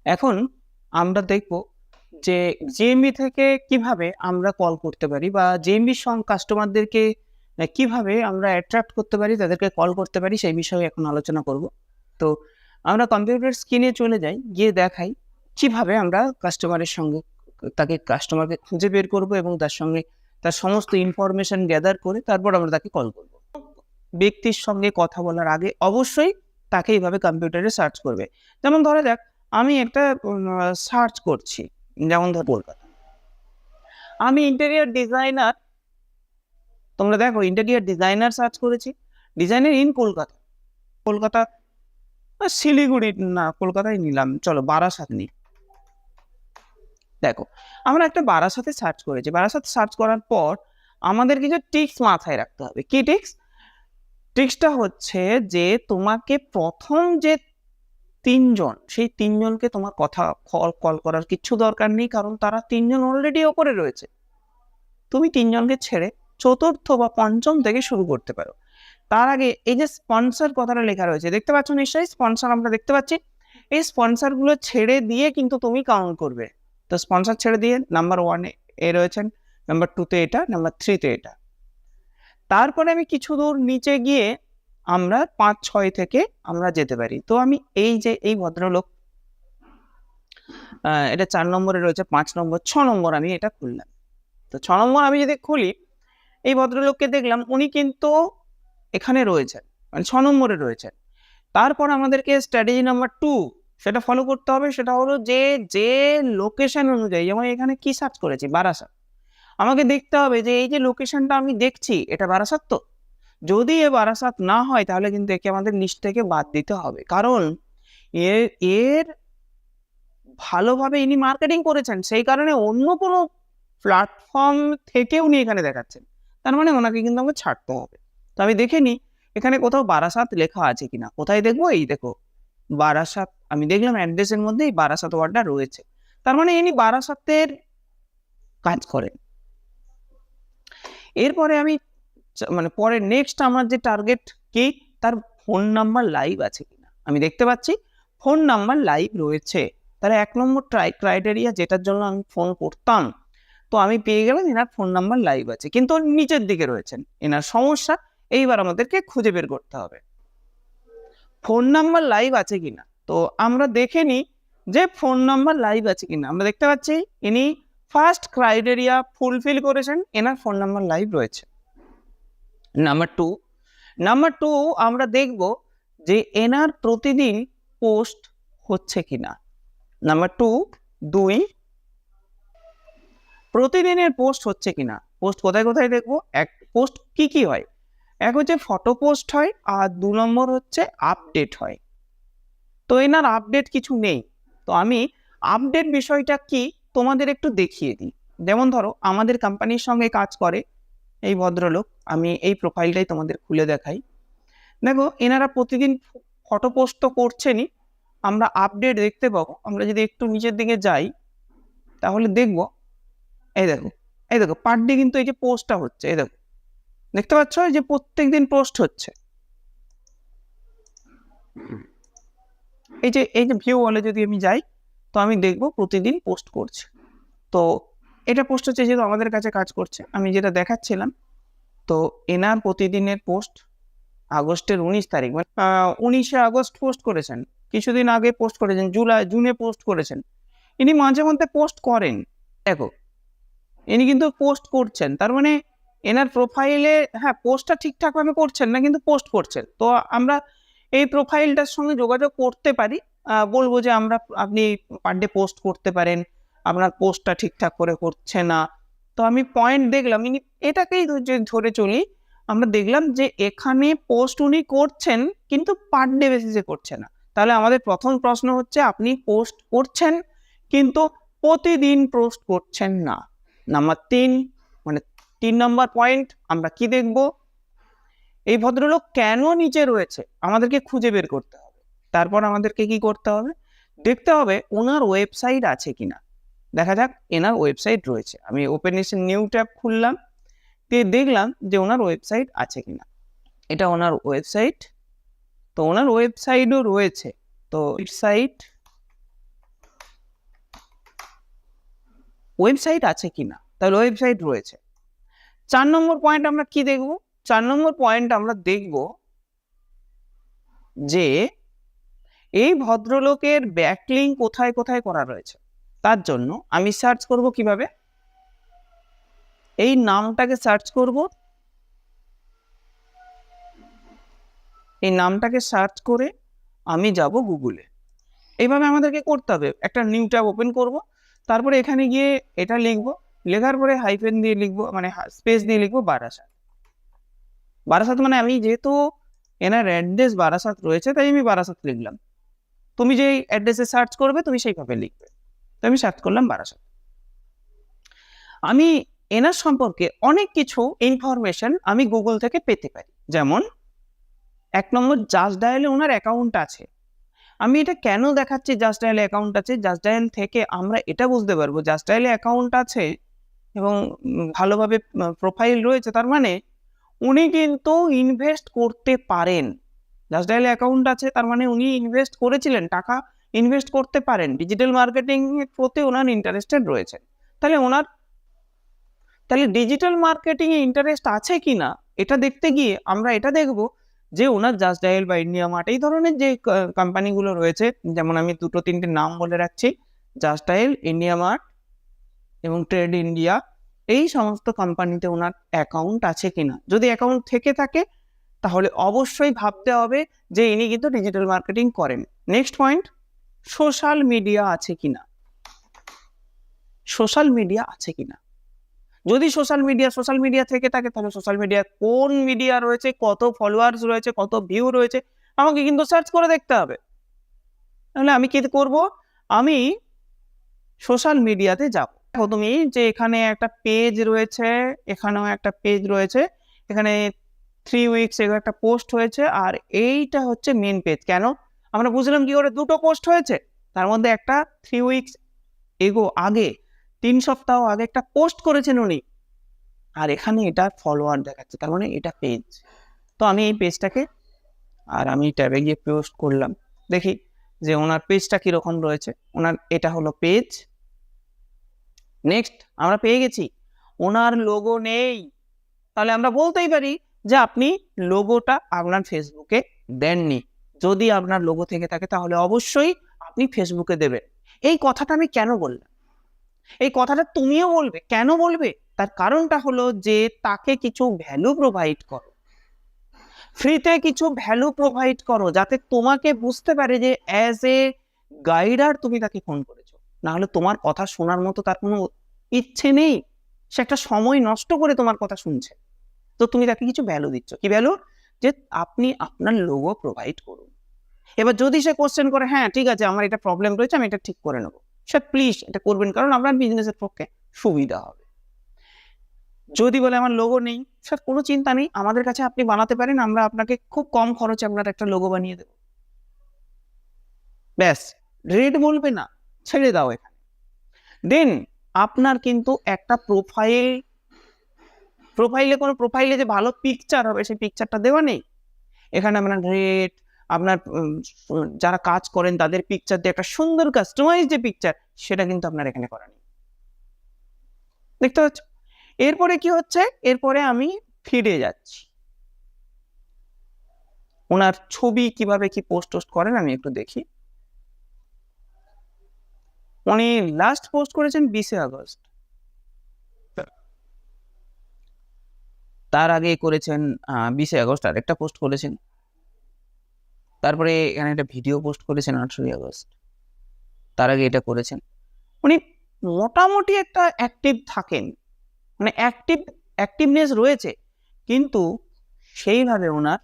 এখন আমরা দেখব যে জিএমবি থেকে কিভাবে আমরা কল করতে পারি বা জিএমবির কাস্টমারদেরকে কিভাবে আমরা অ্যাট্রাক্ট করতে পারি, তাদেরকে কল করতে পারি, সেই বিষয়ে এখন আলোচনা করব। তো আমরা কম্পিউটার স্ক্রিনে চলে যাই, গিয়ে দেখাই কিভাবে আমরা কাস্টমারকে খুঁজে বের করব এবং তার সঙ্গে তার সমস্ত ইনফরমেশন গ্যাদার করে তারপর আমরা তাকে কল করব। ব্যক্তির সঙ্গে কথা বলার আগে অবশ্যই তাকে এইভাবে কম্পিউটারে সার্চ করবে। যেমন ধরা যাক আমি একটা সার্চ করছি, যেমন ধর কলকাতা, আমি ইন্টেরিয়র ডিজাইনার, তোমরা দেখো ইন্টেরিয়র ডিজাইনার সার্চ করেছি, ডিজাইনার ইন কলকাতা, কলকাতা শিলিগুড়ি না, কলকাতায় নিলাম, চলো বারাসাত নিই। দেখো আমরা একটা বারাসাতে সার্চ করেছি, বারাসাত সার্চ করার পর আমাদের কিছু টিক্স মাথায় রাখতে হবে। কি টিক্স? টিক্সটা হচ্ছে যে তোমাকে প্রথম যে তিনজন, সেই তিনজনকে তোমার কথা কল করার কিচ্ছু দরকার নেই, কারণ তারা তিনজন অলরেডি ওপরে রয়েছে। তুমি তিনজনকে ছেড়ে চতুর্থ বা পঞ্চম থেকে শুরু করতে পারো। তার আগে এই যে স্পন্সর কথাটা লেখা রয়েছে, দেখতে পাচ্ছ নিশ্চয়ই স্পন্সর আমরা দেখতে পাচ্ছি। এই স্পন্সর গুলো ছেড়ে দিয়ে কিন্তু তুমি কাউন্ট করবে। তো স্পন্সর ছেড়ে দিয়ে নাম্বার 1 এ রয়েছেন, নাম্বার 2 তে এটা, নাম্বার 3 তে এটা। তারপরে আমি কিছু দূর নিচে গিয়ে আমরা 5-6 থেকে আমরা যেতে পারি। তো আমি এই যে এই ভদ্রলোক, এটা 4 নম্বরে রয়েছে, 5 নম্বর, 6 নম্বর আমি এটা খুললাম। তো 6 নম্বর আমি যদি খুলি, এই ভদ্রলোককে দেখলাম উনি কিন্তু এখানে রয়েছেন, মানে 6 নম্বরে রয়েছেন। তারপর আমাদেরকে স্ট্র্যাটেজি নাম্বার 2 সেটা ফলো করতে হবে। সেটা হলো যে যে লোকেশন অনুযায়ী, যেমন এখানে কি সার্চ করেছি, বারাসাত, আমাকে দেখতে হবে যে এই যে লোকেশনটা আমি দেখছি এটা বারাসাত। তো যদি এ বারাসাত না হয় তাহলে কিন্তু একে আমাদের লিস্ট থেকে বাদ দিতে হবে, কারণ এর এর ভালোভাবে ইনি মার্কেটিং করেছেন, সেই কারণে অন্য কোনো প্ল্যাটফর্ম থেকে উনি এখানে দেখাচ্ছেন, তার মানে ওনাকে কিন্তু আমাকে ছাড়তে হবে। তো আমি দেখে নিই এখানে কোথাও বারাসাত লেখা আছে কিনা। কোথায় দেখবো? এই দেখো বারাসাত, আমি দেখলাম অ্যাড্রেসের মধ্যে এই বারাসাত ওয়ার্ডটা রয়েছে, তার মানে ইনি বারাসাতের কাজ করেন। এরপরে আমি মানে পরে নেক্সট আমার যে টার্গেট কি, তার ফোন নাম্বার লাইভ আছে কিনা। আমি দেখতে পাচ্ছি ফোন নাম্বার লাইভ রয়েছে, তাহলে 1 নম্বর ক্রাইটেরিয়া যেটার জন্য আমি ফোন করতাম, তো আমি পেয়ে গেলাম এনার ফোন নাম্বার লাইভ আছে, কিন্তু নিচের দিকে রয়েছেন। এনার সমস্যা এইবার আমাদেরকে খুঁজে বের করতে হবে ফোন নাম্বার লাইভ আছে কিনা। তো আমরা দেখে নিই যে ফোন নাম্বার লাইভ আছে কিনা। আমরা দেখতে পাচ্ছি ইনি ফার্স্ট ক্রাইটেরিয়া ফুলফিল করেছেন, এনার ফোন নাম্বার লাইভ রয়েছে। নাম্বার টু আমরা দেখব যে এনার প্রতিদিন পোস্ট হচ্ছে কিনা। নাম্বার 2 প্রতিদিনের পোস্ট হচ্ছে কিনা। পোস্ট কোথায় কোথায় দেখবো? এক, পোস্ট কি কি হয়? এক হচ্ছে ফটো পোস্ট হয়, আর 2 নম্বর হচ্ছে আপডেট হয়। তো এনার আপডেট কিছু নেই। তো আমি আপডেট বিষয়টা কি তোমাদের একটু দেখিয়ে দিই। যেমন ধরো আমাদের কোম্পানির সঙ্গে কাজ করে এই ভদ্রলোক, আমি এই প্রোফাইলটাই তোমাদের খুলে দেখাই। দেখো এনারা প্রতিদিন ফটো পোস্ট তো করছেনই, আমরা আপডেট দেখতে পাবো। আমরা যদি একটু নিচের দিকে যাই তাহলে দেখবো, এই দেখো পার ডে কিন্তু এই যে পোস্টটা হচ্ছে, এই দেখো দেখতে পাচ্ছ এই যে প্রত্যেকদিন পোস্ট হচ্ছে। এই যে ভিউ ওয়ালে যদি আমি যাই তো আমি দেখবো প্রতিদিন পোস্ট করছে। তো এটা পোস্ট হচ্ছে যেহেতু আমাদের কাছে কাজ করছে, আমি যেটা দেখাচ্ছিলাম। তো এনার প্রতিদিনের পোস্ট আগস্টের 19 তারিখ, মানে 19শে আগস্ট পোস্ট করেছেন, কিছুদিন আগে পোস্ট করেছেন, জুনে পোস্ট করেছেন। ইনি মাঝে মধ্যে পোস্ট করেন, দেখো ইনি কিন্তু পোস্ট করছেন, তার মানে এনার প্রোফাইলে, হ্যাঁ পোস্টটা ঠিকঠাক ভাবে করছেন না কিন্তু পোস্ট করছেন। তো আমরা এই প্রোফাইলটার সঙ্গে যোগাযোগ করতে পারি, বলবো যে আপনি পার ডে পোস্ট করতে পারেন, আপনার পোস্টটা ঠিকঠাক করে করছে না। তো আমি পয়েন্ট দেখলাম, ইনি এটাকেই ধরে চলি, আমরা দেখলাম যে এখানে পোস্ট উনি করছেন কিন্তু পার ডে বেসিসে করছে না। তাহলে আমাদের প্রথম প্রশ্ন হচ্ছে আপনি পোস্ট করছেন কিন্তু প্রতিদিন পোস্ট করছেন না। নাম্বার 3, মানে 3 নম্বর পয়েন্ট আমরা কি দেখব, এই ভদ্রলোক কেন নিচে রয়েছে আমাদেরকে খুঁজে বের করতে হবে। তারপর আমাদেরকে কি করতে হবে, দেখতে হবে ওনার ওয়েবসাইট আছে কিনা। দেখা যাক এনার ওয়েবসাইট রয়েছে, আমি ওপেন নিউ ট্যাব খুললাম, দিয়ে দেখলাম যে ওনার ওয়েবসাইট আছে কিনা। এটা ওনার ওয়েবসাইট, তো ওনার ওয়েবসাইটও রয়েছে। তো ওয়েবসাইট ওয়েবসাইট আছে কিনা, তাহলে ওয়েবসাইট রয়েছে। 4 নম্বর পয়েন্ট আমরা কি দেখব? 4 নম্বর পয়েন্ট আমরা দেখব যে এই ভদ্রলোকের ব্যাকলিঙ্ক কোথায় কোথায় করা রয়েছে। তার জন্য আমি সার্চ করব কিভাবে, এই নামটাকে সার্চ করব, এই নামটাকে সার্চ করে আমি যাব গুগলে। এইভাবে আমাদেরকে করতে হবে, একটা নিউ ট্যাব ওপেন করব, তারপরে এখানে গিয়ে এটা লিখবো, লেখার পরে হাইফেন দিয়ে লিখবো, মানে স্পেস দিয়ে লিখবো বারাসাত। বারাসাত মানে আমি যেহেতু এনার অ্যাড্রেস বারাসাত রয়েছে তাই আমি বারাসাত লিখলাম। তুমি যে অ্যাড্রেসে সার্চ করবে তুমি সেইভাবে লিখবে। তো আমি সার্চ করলাম বারাসাত। আমি এনার সম্পর্কে অনেক কিছু ইনফরমেশন আমি গুগল থেকে পেতে পারি। যেমন 1 নম্বর, জাস্ট ডায়ালে ওনার অ্যাকাউন্ট আছে। আমি এটা কেন দেখাচ্ছি জাস্ট ডায়ালে অ্যাকাউন্ট আছে? জাস্ট ডায়াল থেকে আমরা এটা বুঝতে পারবো জাস্ট ডায়ালে অ্যাকাউন্ট আছে এবং ভালোভাবে প্রোফাইল রয়েছে, তার মানে উনি কিন্তু ইনভেস্ট করতে পারেন। জাস্ট ডায়ালে অ্যাকাউন্ট আছে তার মানে উনি ইনভেস্ট করেছিলেন, টাকা ইনভেস্ট করতে পারেন, ডিজিটাল মার্কেটিং এর প্রতি ওনার ইন্টারেস্টেড রয়েছে। তাহলে ডিজিটাল মার্কেটিং এ ইন্টারেস্ট আছে কিনা এটা দেখতে গিয়ে আমরা এটা দেখব যে ওনার জাস্ট ডায়াল বা ইন্ডিয়া মার্ট এই ধরনের যে কোম্পানিগুলো রয়েছে, যেমন আমি 2-3টে নাম বলে রাখছি, জাস্ট ডায়াল, ইন্ডিয়া মার্ট এবং ট্রেড ইন্ডিয়া, এই সমস্ত কোম্পানিতে ওনার অ্যাকাউন্ট আছে কিনা। যদি অ্যাকাউন্ট থেকে থাকে তাহলে অবশ্যই ভাবতে হবে যে ইনি কিন্তু ডিজিটাল মার্কেটিং করেন। নেক্সট পয়েন্ট, সোশ্যাল মিডিয়া আছে কিনা। সোশ্যাল মিডিয়া আছে কিনা, যদি সোশ্যাল মিডিয়া থেকে থাকে তাহলে সোশ্যাল মিডিয়া কোন মিডিয়া রয়েছে, কত ফলোয়ার্স রয়েছে, কত ভিউ রয়েছে, আমাকে কিন্তু সার্চ করে দেখতে হবে। তাহলে আমি কি করব, আমি সোশ্যাল মিডিয়াতে যাব। দেখো তুমি যে এখানে একটা পেজ রয়েছে, এখানেও একটা পেজ রয়েছে, এখানে 3 উইকস এগো একটা পোস্ট হয়েছে, আর এইটা হচ্ছে মেন পেজ। কেন আমরা বুঝলাম কি করে, দুটো পোস্ট হয়েছে, তার মধ্যে একটা 3 উইকস এগো আগে, 3 সপ্তাহ আগে একটা পোস্ট করেছেন উনি, আর এখানে এটা ফলোয়ার দেখাচ্ছে, তার মানে এটা পেজ। তো আমি এই পেজটাকে, আর আমি ট্যাবে গিয়ে পোস্ট করলাম, দেখি যে ওনার পেজটা কিরকম রয়েছে। ওনার এটা হলো পেজ। নেক্সট, আমরা পেয়ে গেছি ওনার লোগো নেই, তাহলে আমরা বলতেই পারি যে আপনি লোগোটা আপনার ফেসবুকে দেননি। যদি আপনার লোগো থেকে থাকে তাহলে অবশ্যই আপনি ফেসবুকে দেবেন। এই কথাটা আমি কেন বললাম, এই কথাটা তুমিও বলবে, কেন বলবে? তার কারণটা হলো যে তাকে কিছু ভ্যালু প্রোভাইড করো, ফ্রিতে কিছু ভ্যালু প্রোভাইড করো, যাতে তোমাকে বুঝতে পারে যে অ্যাজ এ গাইডার তুমি তাকে ফোন করেছো। না হলে তোমার কথা শোনার মতো তার কোনো ইচ্ছে নেই, সে একটা সময় নষ্ট করে তোমার কথা শুনছে। তো তুমি তাকে কিছু ভ্যালু দিচ্ছ, কি ভ্যালু? যে আপনি আপনার লোগো প্রোভাইড করুন। এবার যদি সে কোশ্চেন করে, হ্যাঁ ঠিক আছে আমার এটা প্রবলেম রয়েছে, আমি এটা ঠিক করে নেবো, সে প্লিজ এটা করবেন, কারণ আপনার বিজনেসের পক্ষে সুবিধা হবে। যদি বলে আমার লোগো নেই, স্যার কোনো চিন্তা নেই, আমাদের কাছে আপনি বানাতে পারেন, আমরা আপনাকে খুব কম খরচে আপনার একটা লোগো বানিয়ে দেবো। ব্যাস, রেট বলবে না, ছেড়ে দাও এখানে। দেন আপনার কিন্তু একটা প্রোফাইলে যে ভালো পিকচার হবে সেই পিকচারটা দেওয়া নেই। এখানে আপনার রেট, আপনার যারা কাজ করেন তাদের পিকচার দিয়ে একটা সুন্দর কাস্টমাইজ যে পিকচার, সেটা কিন্তু আপনার এখানে করা নেই। দেখতে পাচ্ছ? এরপরে কি হচ্ছে, এরপরে আমি ফিরে যাচ্ছি, ওনার ছবি কিভাবে কি পোস্ট করেন আমি একটু দেখি। উনি লাস্ট পোস্ট করেছেন 20 আগস্ট, তার আগে করেছেন 20 আগস্ট আরেকটা পোস্ট করেছেন, তারপরে এখানে একটা ভিডিও পোস্ট করেছেন 18 আগস্ট, তার আগে এটা করেছেন। উনি মোটামুটি একটা অ্যাক্টিভ থাকেন, মানে অ্যাক্টিভনেস রয়েছে, কিন্তু সেইভাবে ওনার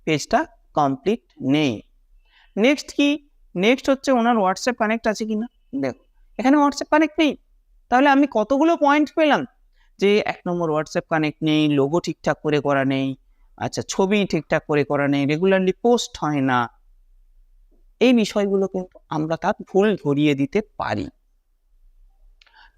পেজটা কমপ্লিট নেই। নেক্সট কি, নেক্সট হচ্ছে ওনার হোয়াটসঅ্যাপ কানেক্ট আছে কিনা। দেখো এখানে হোয়াটসঅ্যাপ কানেক্ট নেই, তাহলে আমি কতগুলো পয়েন্ট পেলাম যে 1 নম্বর হোয়াটসঅ্যাপ কানেক্ট নেই, লোগো ঠিকঠাক করে করা নেই, আচ্ছা ছবি ঠিকঠাক করে করা নেই, রেগুলারলি পোস্ট হয় না। এই বিষয়গুলো কিন্তু আমরা তার ভুল ধরিয়ে দিতে পারি।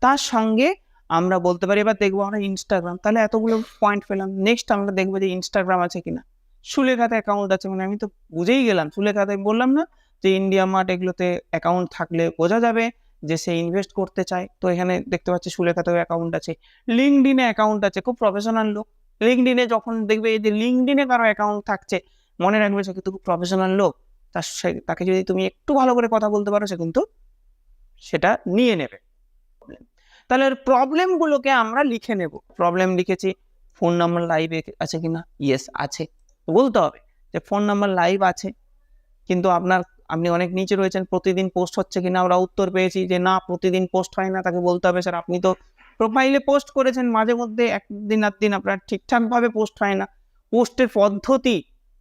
তার সঙ্গে আমরা বলতে পারি, এবার দেখবো আমরা ইনস্টাগ্রাম, তাহলে এতগুলো পয়েন্ট পেলাম। নেক্সট আমরা দেখবো যে ইনস্টাগ্রাম আছে কিনা, সুলেখাতে অ্যাকাউন্ট আছে, মানে আমি তো বুঝেই গেলাম, সুলেখাতে বললাম না যে ইন্ডিয়া মার্ট এগুলোতে অ্যাকাউন্ট থাকলে বোঝা যাবে যে সে ইনভেস্ট করতে চায়। তো এখানে দেখতে পাচ্ছি সুলেখাতেও অ্যাকাউন্ট আছে, লিঙ্কডইনে অ্যাকাউন্ট আছে, খুব প্রফেশনাল লোক। লিঙ্কডইনে যখন দেখবে এই যে লিঙ্কডইনে কারো অ্যাকাউন্ট থাকছে, মনে রাখবে সে কিন্তু খুব প্রফেশনাল লোক। তাকে যদি তুমি একটু ভালো করে কথা বলতে পারো, সে কিন্তু সেটা নিয়ে নেবে। তাহলে প্রবলেমগুলোকে আমরা লিখে নেব। প্রবলেম লিখেছি, ফোন নাম্বার লাইভ আছে কিনা, ইয়েস আছে, বলতে হবে যে ফোন নাম্বার লাইভ আছে, কিন্তু আপনি অনেক নিচে রয়েছেন, প্রতিদিন পোস্ট হচ্ছে কিনা। আমরা উত্তর পেয়েছি যে না, প্রতিদিন পোস্ট হয় না। তাকে বলতে হবে স্যার আপনি তো প্রোফাইলে পোস্ট করেছেন, মাঝে মধ্যে একদিন আধদিন আপনার ঠিকঠাক ভাবে পোস্ট হয় না। পোস্টের পদ্ধতি,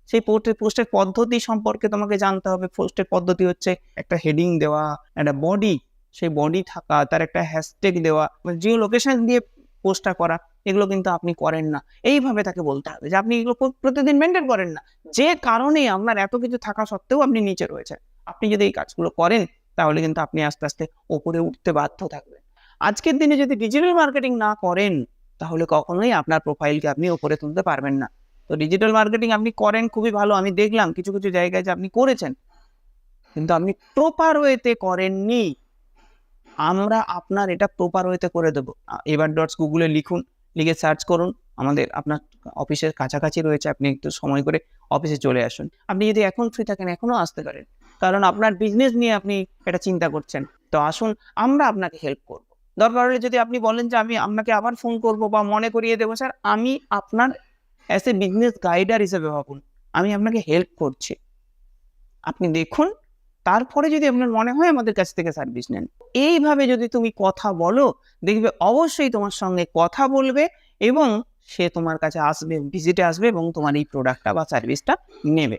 সেই পোস্টের পদ্ধতি সম্পর্কে তোমাকে জানতে হবে। পোস্টের পদ্ধতি হচ্ছে একটা হেডিং দেওয়া, একটা বডি, সেই বডি থাকা, তার একটা হ্যাশট্যাগ দেওয়া, জিও লোকেশন দিয়ে পোস্টটা করা, এগুলো কিন্তু আপনি করেন না। এইভাবে তাকে বলতে হবে যে আপনি এগুলো প্রতিদিন মেনটেন করেন না, যে কারণে আপনার এত কিছু থাকা সত্ত্বেও আপনি নিচে রয়েছেন। আপনি যদি এই কাজগুলো করেন, তাহলে কিন্তু আপনি আস্তে আস্তে ওপরে উঠতে বাধ্য থাকবেন। আজকের দিনে যদি ডিজিটাল মার্কেটিং না করেন, তাহলে কখনোই আপনার প্রোফাইলকে আপনি ওপরে তুলতে পারবেন না। তো ডিজিটাল মার্কেটিং আপনি করেন, খুবই ভালো। আমি দেখলাম কিছু কিছু জায়গায় যে আপনি করেছেন, কিন্তু আপনি প্রপার ওয়েতে করেননি। আমরা আপনার এটা প্রপার ওয়েতে করে দেবো। এবার ডটস গুগলে লিখুন, লিখে সার্চ করুন। আপনার অফিসের কাছাকাছি রয়েছে, আপনি একটু সময় করে অফিসে চলে আসুন। আপনি যদি এখন ফ্রি থাকেন, এখনো আসতে পারেন, কারণ আপনার বিজনেস নিয়ে আপনি এটা চিন্তা করছেন। তো আসুন, আমরা আপনাকে হেল্প করব। দরকার হলে যদি আপনি বলেন যে আমি আপনাকে আবার ফোন করব বা মনে করিয়ে দেবো, স্যার আমি আপনার অ্যাজ এ বিজনেস গাইডার হিসেবে ভাবুন, আমি আপনাকে হেল্প করছি, আপনি দেখুন। তারপরে যদি আপনার মনে হয় আমাদের কাছ থেকে সার্ভিস নেন। এইভাবে যদি তুমি কথা বলো, দেখবে অবশ্যই তোমার সঙ্গে কথা বলবে এবং সে তোমার কাছে আসবে, ভিজিটে আসবে এবং তোমার এই প্রোডাক্টটা বা সার্ভিসটা নেবে।